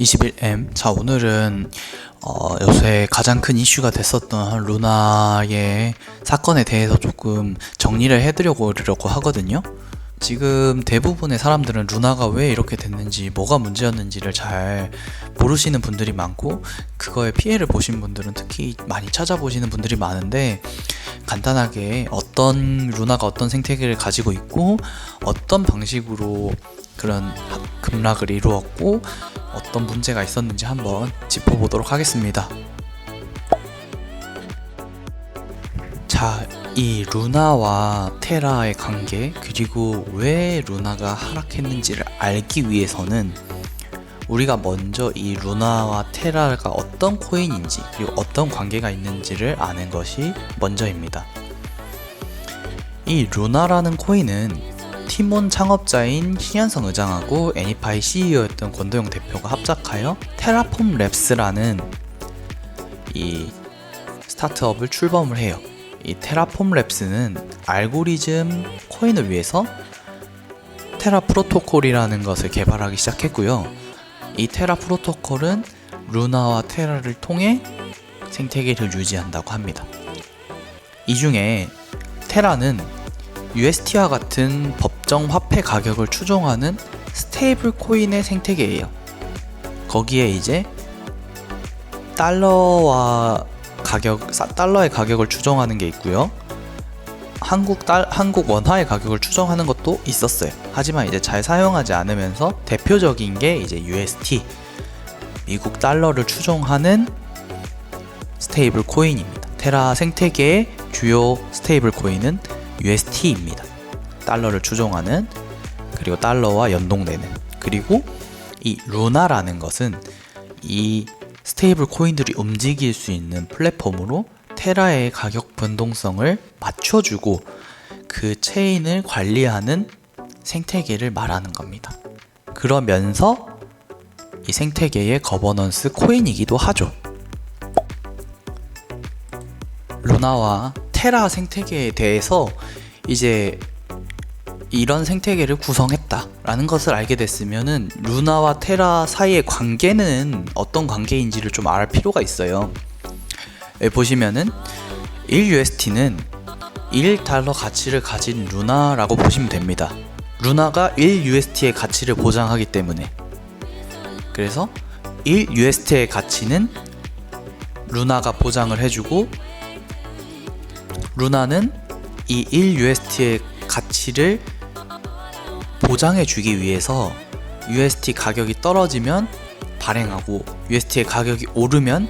21M. 자, 오늘은 요새 가장 큰 이슈가 됐었던 루나의 사건에 대해서 조금 정리를 해드리려고 하거든요. 지금 대부분의 사람들은 루나가 왜 이렇게 됐는지, 뭐가 문제였는지를 잘 모르시는 분들이 많고, 그거에 피해를 보신 분들은 특히 많이 찾아보시는 분들이 많은데, 간단하게 루나가 어떤 생태계를 가지고 있고, 어떤 방식으로 그런 급락을 이루었고, 어떤 문제가 있었는지 한번 짚어보도록 하겠습니다. 자, 이 루나와 테라의 관계, 그리고 왜 루나가 하락했는지를 알기 위해서는 우리가 먼저 이 루나와 테라가 어떤 코인인지, 그리고 어떤 관계가 있는지를 아는 것이 먼저입니다. 이 루나라는 코인은 티몬 창업자인 신현성 의장하고 애니파이 CEO였던 권도영 대표가 합작하여 테라폼 랩스라는 이 스타트업을 출범을 해요. 이 테라폼 랩스는 알고리즘 코인을 위해서 테라 프로토콜이라는 것을 개발하기 시작했고요. 이 테라 프로토콜은 루나와 테라를 통해 생태계를 유지한다고 합니다. 이 중에 테라는 UST와 같은 법정 화폐 가격을 추종하는 스테이블 코인의 생태계예요. 거기에 이제 달러의 가격을 추정하는 게 있고요. 한국 원화의 가격을 추정하는 것도 있었어요. 하지만 이제 잘 사용하지 않으면서 대표적인 게 이제 UST, 미국 달러를 추종하는 스테이블 코인입니다. 테라 생태계의 주요 스테이블 코인은 UST입니다. 달러를 추종하는, 그리고 달러와 연동되는. 그리고 이 루나라는 것은 이 스테이블 코인들이 움직일 수 있는 플랫폼으로 테라의 가격 변동성을 맞춰주고 그 체인을 관리하는 생태계를 말하는 겁니다. 그러면서 이 생태계의 거버넌스 코인이기도 하죠. 루나와 테라 생태계에 대해서 이제 이런 생태계를 구성했다라는 것을 알게 됐으면은 루나와 테라 사이의 관계는 어떤 관계인지를 좀 알 필요가 있어요. 여기 보시면은 1UST는 1달러 가치를 가진 루나라고 보시면 됩니다. 루나가 1UST의 가치를 보장하기 때문에. 그래서 1UST의 가치는 루나가 보장을 해주고, 루나는 이 1UST의 가치를 보장해주기 위해서 UST 가격이 떨어지면 발행하고, UST의 가격이 오르면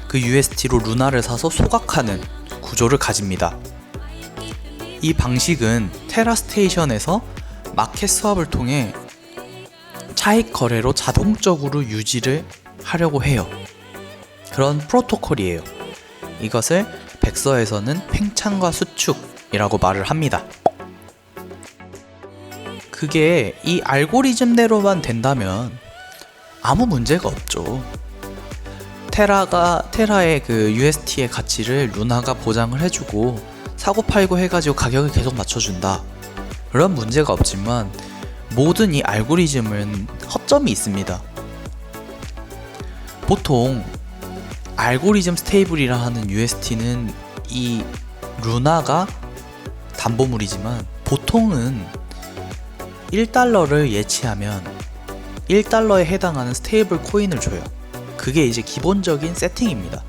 그 UST로 루나를 사서 소각하는 구조를 가집니다. 이 방식은 테라 스테이션에서 마켓 스왑을 통해 차익 거래로 자동적으로 유지를 하려고 해요. 그런 프로토콜이에요. 이것을 백서에서는 팽창과 수축이라고 말을 합니다. 그게 이 알고리즘대로만 된다면 아무 문제가 없죠. 테라의 그 UST의 가치를 루나가 보장을 해주고 사고 팔고 해가지고 가격을 계속 맞춰준다. 그런 문제가 없지만 모든 이 알고리즘은 허점이 있습니다. 보통 알고리즘 스테이블이라 하는 UST는 이 루나가 담보물이지만 보통은 1달러를 예치하면 1달러에 해당하는 스테이블 코인을 줘요. 그게 이제 기본적인 세팅입니다.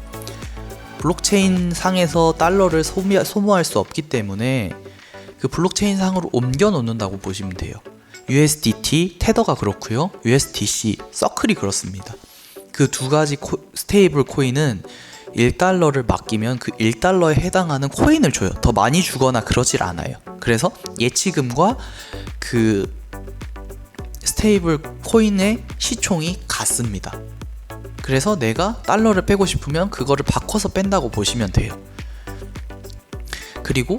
블록체인 상에서 달러를 소모할 수 없기 때문에 그 블록체인 상으로 옮겨 놓는다고 보시면 돼요. USDT, 테더가 그렇고요. USDC, 서클이 그렇습니다. 그 두 가지 스테이블 코인은 1달러를 맡기면 그 1달러에 해당하는 코인을 줘요. 더 많이 주거나 그러질 않아요. 그래서 예치금과 그 스테이블 코인의 시총이 같습니다. 그래서 내가 달러를 빼고 싶으면 그거를 바꿔서 뺀다고 보시면 돼요. 그리고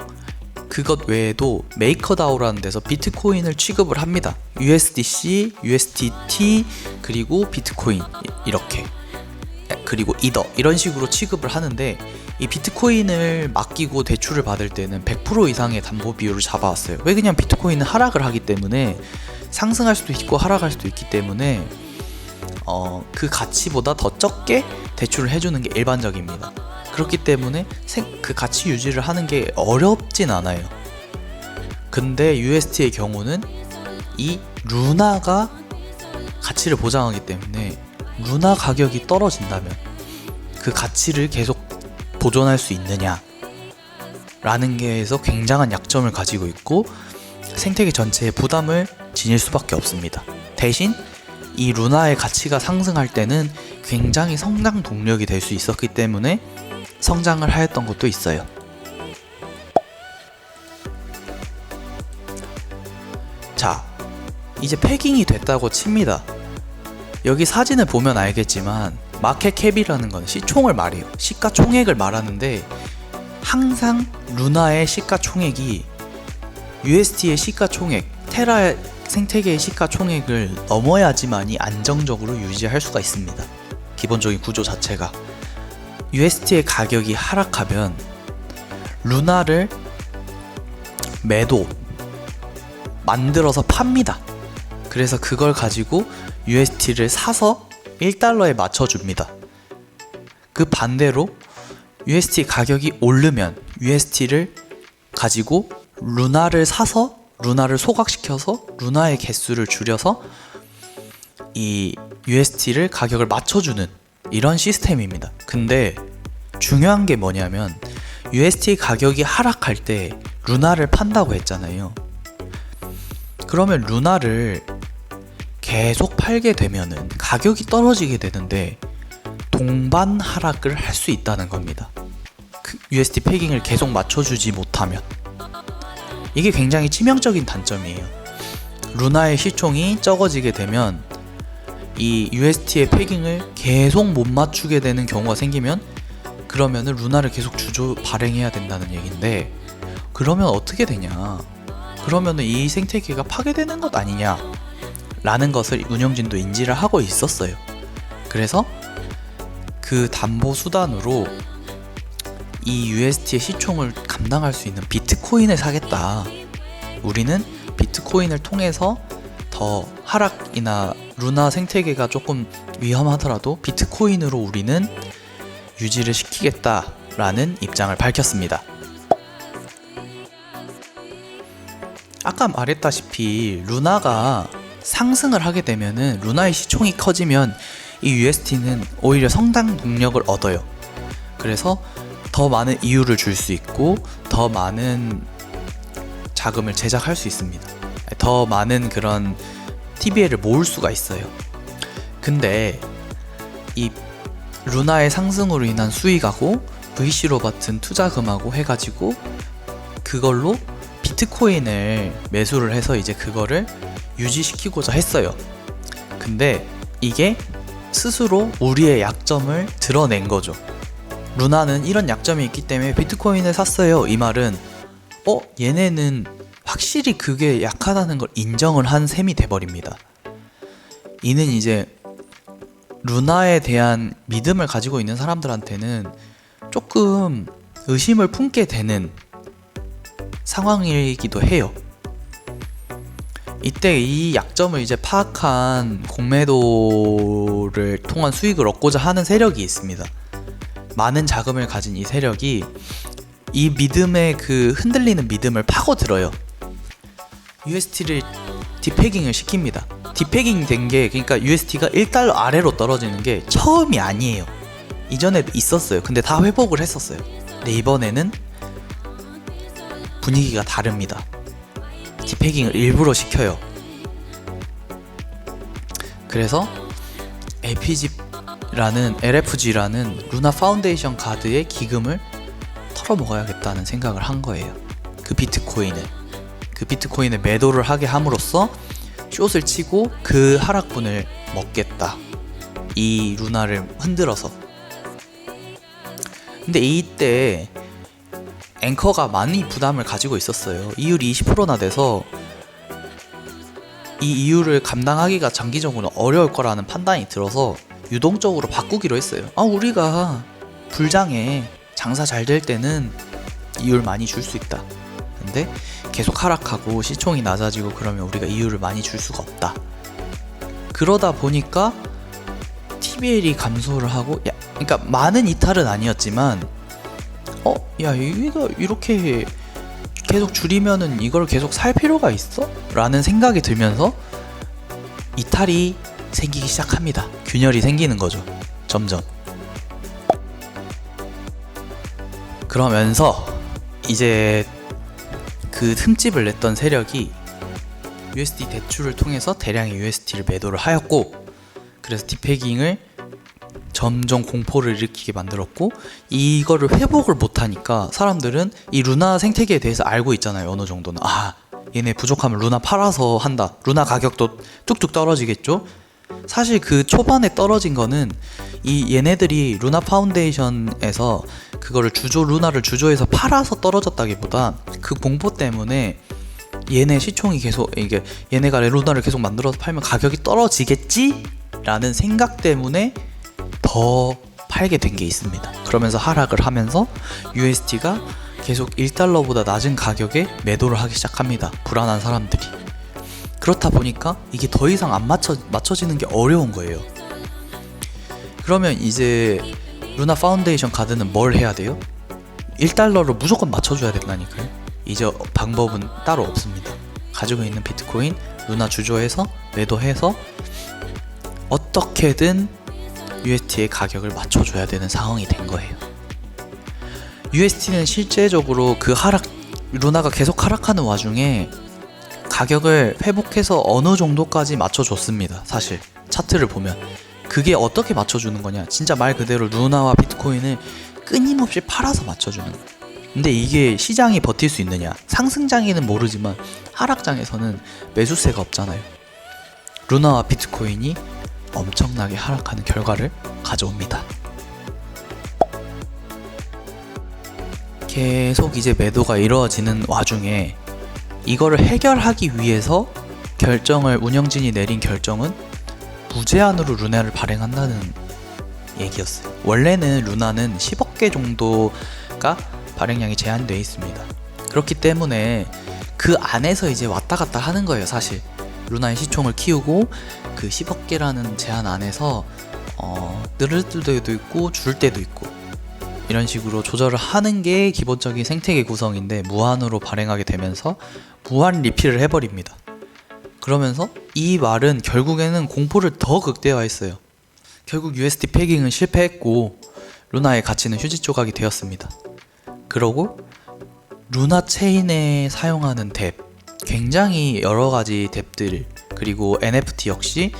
그것 외에도 메이커다오라는 데서 비트코인을 취급을 합니다. USDC, USDT, 그리고 비트코인 이렇게, 그리고 이더 이런 식으로 취급을 하는데, 이 비트코인을 맡기고 대출을 받을 때는 100% 이상의 담보 비율을 잡아왔어요. 왜? 그냥 비트코인은 하락을 하기 때문에, 상승할 수도 있고 하락할 수도 있기 때문에 그 가치보다 더 적게 대출을 해주는 게 일반적입니다. 그렇기 때문에 그 가치 유지를 하는 게 어렵진 않아요. 근데 UST의 경우는 이 루나가 가치를 보장하기 때문에 루나 가격이 떨어진다면 그 가치를 계속 보존할 수 있느냐 라는 게에서 굉장한 약점을 가지고 있고 생태계 전체에 부담을 지닐 수밖에 없습니다. 대신 이 루나의 가치가 상승할 때는 굉장히 성장 동력이 될 수 있었기 때문에 성장을 하였던 것도 있어요. 자, 이제 패깅이 됐다고 칩니다. 여기 사진을 보면 알겠지만 마켓캡이라는 건 시총을 말해요. 시가총액을 말하는데 항상 루나의 시가총액이 UST의 시가총액, 테라 생태계의 시가총액을 넘어야지만이 안정적으로 유지할 수가 있습니다. 기본적인 구조 자체가. UST의 가격이 하락하면 루나를 매도, 만들어서 팝니다. 그래서 그걸 가지고 UST를 사서 1달러에 맞춰줍니다. 그 반대로 UST 가격이 오르면 UST를 가지고 루나를 사서 루나를 소각시켜서 루나의 개수를 줄여서 이 UST를 가격을 맞춰주는 이런 시스템입니다. 근데 중요한 게 뭐냐면 UST 가격이 하락할 때 루나를 판다고 했잖아요. 그러면 루나를 계속 팔게 되면은 가격이 떨어지게 되는데 동반 하락을 할 수 있다는 겁니다. 그 UST 패깅을 계속 맞춰주지 못하면 이게 굉장히 치명적인 단점이에요. 루나의 시총이 적어지게 되면 이 UST의 패깅을 계속 못 맞추게 되는 경우가 생기면 그러면은 루나를 계속 주조 발행해야 된다는 얘기인데 그러면 어떻게 되냐? 그러면은 이 생태계가 파괴되는 것 아니냐? 라는 것을 운영진도 인지를 하고 있었어요. 그래서 그 담보 수단으로 이 UST의 시총을 감당할 수 있는 비트코인을 사겠다. 우리는 비트코인을 통해서 더 하락이나 루나 생태계가 조금 위험하더라도 비트코인으로 우리는 유지를 시키겠다라는 입장을 밝혔습니다. 아까 말했다시피 루나가 상승을 하게 되면은 루나의 시총이 커지면 이 UST는 오히려 성장 동력을 얻어요. 그래서 더 많은 이유를 줄 수 있고 더 많은 자금을 제작할 수 있습니다. 더 많은 그런 TBL을 모을 수가 있어요. 근데 이 루나의 상승으로 인한 수익하고 VC로 받은 투자금하고 해가지고 그걸로 비트코인을 매수를 해서 이제 그거를 유지시키고자 했어요. 근데 이게 스스로 우리의 약점을 드러낸 거죠. 루나는 이런 약점이 있기 때문에 비트코인을 샀어요. 이 말은 얘네는 확실히 그게 약하다는 걸 인정을 한 셈이 돼버립니다. 이는 이제 루나에 대한 믿음을 가지고 있는 사람들한테는 조금 의심을 품게 되는 상황이기도 해요. 이때 이 약점을 이제 파악한 공매도를 통한 수익을 얻고자 하는 세력이 있습니다. 많은 자금을 가진 이 세력이 이 믿음의 그 흔들리는 믿음을 파고들어요. UST를 디패깅을 시킵니다. 디패깅 된 게 그러니까 UST가 1달러 아래로 떨어지는 게 처음이 아니에요. 이전에도 있었어요. 근데 다 회복을 했었어요. 근데 이번에는 분위기가 다릅니다. 디패깅을 일부러 시켜요. 그래서 LFG라는 루나 파운데이션 가드의 기금을 털어먹어야겠다는 생각을 한 거예요. 그 비트코인을 매도를 하게 함으로써 숏을 치고 그 하락분을 먹겠다. 이 루나를 흔들어서. 근데 이때 앵커가 많이 부담을 가지고 있었어요. 이율이 20%나 돼서 이 이율을 감당하기가 장기적으로 어려울 거라는 판단이 들어서 유동적으로 바꾸기로 했어요. 우리가 불장에 장사 잘 될 때는 이율 많이 줄 수 있다. 근데 계속 하락하고 시총이 낮아지고 그러면 우리가 이율을 많이 줄 수가 없다. 그러다 보니까 TBL이 감소를 하고, 그러니까 많은 이탈은 아니었지만, 야, 이거 이렇게 계속 줄이면은 이걸 계속 살 필요가 있어? 라는 생각이 들면서 이탈이 생기기 시작합니다. 균열이 생기는 거죠. 점점. 그러면서 이제 그 흠집을 냈던 세력이 USD 대출을 통해서 대량의 USD를 매도를 하였고, 그래서 디패깅을 점점 공포를 일으키게 만들었고, 이거를 회복을 못하니까 사람들은 이 루나 생태계에 대해서 알고 있잖아요. 어느 정도는. 얘네 부족하면 루나 팔아서 한다. 루나 가격도 뚝뚝 떨어지겠죠. 사실 그 초반에 떨어진 거는 이 얘네들이 루나 파운데이션에서 그거를 루나를 주조해서 팔아서 떨어졌다기보다 그 공포 때문에 얘네 시총이 계속, 이게 얘네가 루나를 계속 만들어서 팔면 가격이 떨어지겠지? 라는 생각 때문에 더 팔게 된 게 있습니다. 그러면서 하락을 하면서 USD가 계속 1달러보다 낮은 가격에 매도를 하기 시작합니다. 불안한 사람들이. 그렇다 보니까 이게 더 이상 안 맞춰지는 게 어려운 거예요. 그러면 이제 루나 파운데이션 카드는 뭘 해야 돼요? 1달러로 무조건 맞춰줘야 된다니까요. 이제 방법은 따로 없습니다. 가지고 있는 비트코인 루나 주조해서 매도해서 어떻게든 USD의 가격을 맞춰줘야 되는 상황이 된 거예요. USD는 실제적으로 그 루나가 계속 하락하는 와중에 가격을 회복해서 어느 정도까지 맞춰줬습니다. 사실 차트를 보면 그게 어떻게 맞춰주는 거냐, 진짜 말 그대로 루나와 비트코인을 끊임없이 팔아서 맞춰주는 거예요. 근데 이게 시장이 버틸 수 있느냐, 상승장에는 모르지만 하락장에서는 매수세가 없잖아요. 루나와 비트코인이 엄청나게 하락하는 결과를 가져옵니다. 계속 이제 매도가 이루어지는 와중에 이거를 해결하기 위해서 운영진이 내린 결정은 무제한으로 루나를 발행한다는 얘기였어요. 원래는 루나는 10억 개 정도가 발행량이 제한되어 있습니다. 그렇기 때문에 그 안에서 이제 왔다 갔다 하는 거예요. 사실 루나의 시총을 키우고 그 10억 개라는 제한 안에서 늘을 때도 있고 줄 때도 있고 이런 식으로 조절을 하는 게 기본적인 생태계 구성인데, 무한으로 발행하게 되면서 무한 리필을 해버립니다. 그러면서 이 말은 결국에는 공포를 더 극대화했어요. 결국 USD 패깅은 실패했고 루나의 가치는 휴지 조각이 되었습니다. 그러고 루나 체인에 사용하는 뎁, 굉장히 여러가지 뎁들, 그리고 NFT 역시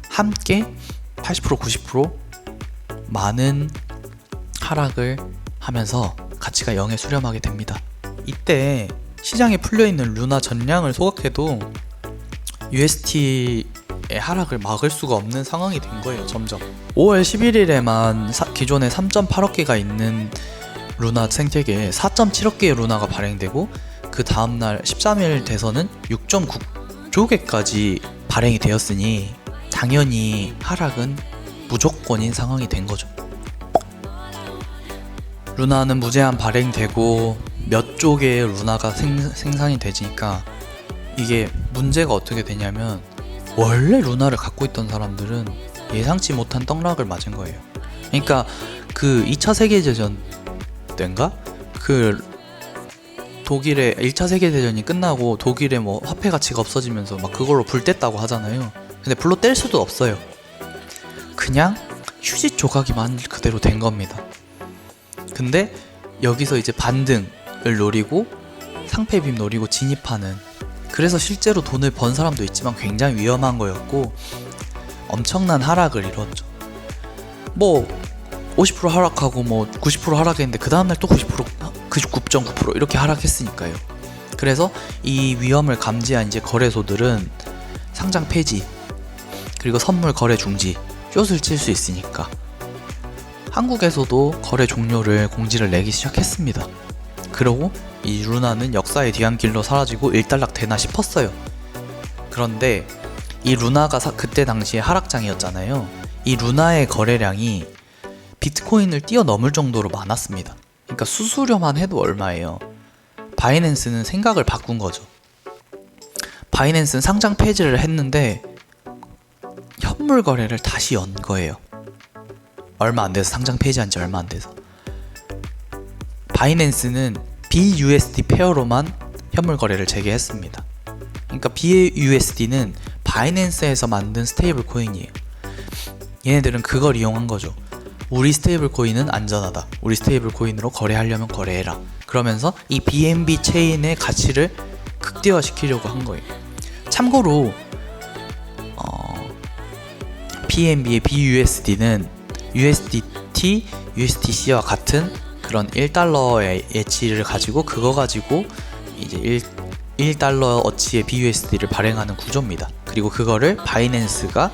함께 80% 90% 많은 하락을 하면서 가치가 0에 수렴하게 됩니다. 이때 시장에 풀려있는 루나 전량을 소각해도 USD의 하락을 막을 수가 없는 상황이 된 거예요. 점점 5월 11일에만 기존에 3.8억 개가 있는 루나 생태계에 4.7억 개의 루나가 발행되고, 그 다음날 13일 돼서는 6.9조 개까지 발행이 되었으니 당연히 하락은 무조건인 상황이 된 거죠. 루나는 무제한 발행되고 몇 조 개의 루나가 생산이 되니까 이게 문제가 어떻게 되냐면, 원래 루나를 갖고 있던 사람들은 예상치 못한 떡락을 맞은 거예요. 그러니까 그 2차 세계대전 때인가? 그 독일의 1차 세계대전이 끝나고 독일의 뭐 화폐 가치가 없어지면서 막 그걸로 불 뗐다고 하잖아요. 근데 불로 뗄 수도 없어요. 그냥 휴지 조각이만 그대로 된 겁니다. 근데 여기서 이제 반등을 노리고 상패빔 노리고 진입하는, 그래서 실제로 돈을 번 사람도 있지만 굉장히 위험한 거였고 엄청난 하락을 이뤘죠. 뭐 50% 하락하고 뭐 90% 하락했는데 그 다음날 또 90%, 99.9% 이렇게 하락했으니까요. 그래서 이 위험을 감지한 이제 거래소들은 상장 폐지, 그리고 선물 거래 중지, 숏을 칠 수 있으니까 한국에서도 거래 종료를 공지를 내기 시작했습니다. 그러고 이 루나는 역사의 뒤안길로 사라지고 일단락 되나 싶었어요. 그런데 이 루나가 그때 당시에 하락장이었잖아요. 이 루나의 거래량이 비트코인을 뛰어넘을 정도로 많았습니다. 그러니까 수수료만 해도 얼마예요. 바이낸스는 생각을 바꾼 거죠. 바이낸스는 상장 폐지를 했는데 현물 거래를 다시 연 거예요. 얼마 안 돼서 상장 폐지한 지 얼마 안 돼서. 바이낸스는 BUSD 페어로만 현물 거래를 재개했습니다. 그러니까 BUSD는 바이낸스에서 만든 스테이블 코인이에요. 얘네들은 그걸 이용한 거죠. 우리 스테이블 코인은 안전하다. 우리 스테이블 코인으로 거래하려면 거래해라. 그러면서 이 BNB 체인의 가치를 극대화시키려고 한 거예요. 참고로 BNB의 BUSD는 USDT, USDC와 같은 그런 1달러의 예치를 가지고 그거 가지고 이제 1달러 어치의 BUSD를 발행하는 구조입니다. 그리고 그거를 바이낸스가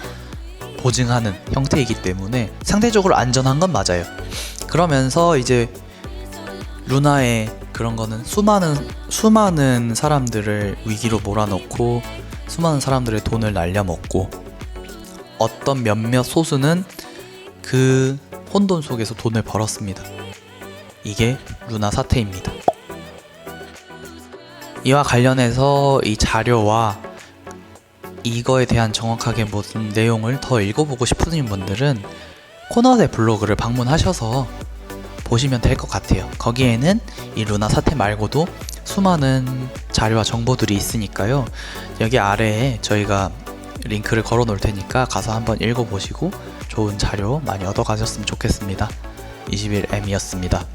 보증하는 형태이기 때문에 상대적으로 안전한 건 맞아요. 그러면서 이제 루나의 그런 거는 수많은 사람들을 위기로 몰아넣고 수많은 사람들의 돈을 날려먹고 어떤 몇몇 소수는 그 혼돈 속에서 돈을 벌었습니다. 이게 루나 사태입니다. 이와 관련해서 이 자료와 이거에 대한 정확하게 무슨 내용을 더 읽어보고 싶으신 분들은 코너의 블로그를 방문하셔서 보시면 될 것 같아요. 거기에는 이 루나 사태 말고도 수많은 자료와 정보들이 있으니까요. 여기 아래에 저희가 링크를 걸어 놓을 테니까 가서 한번 읽어보시고 좋은 자료 많이 얻어 가셨으면 좋겠습니다. 21M이었습니다.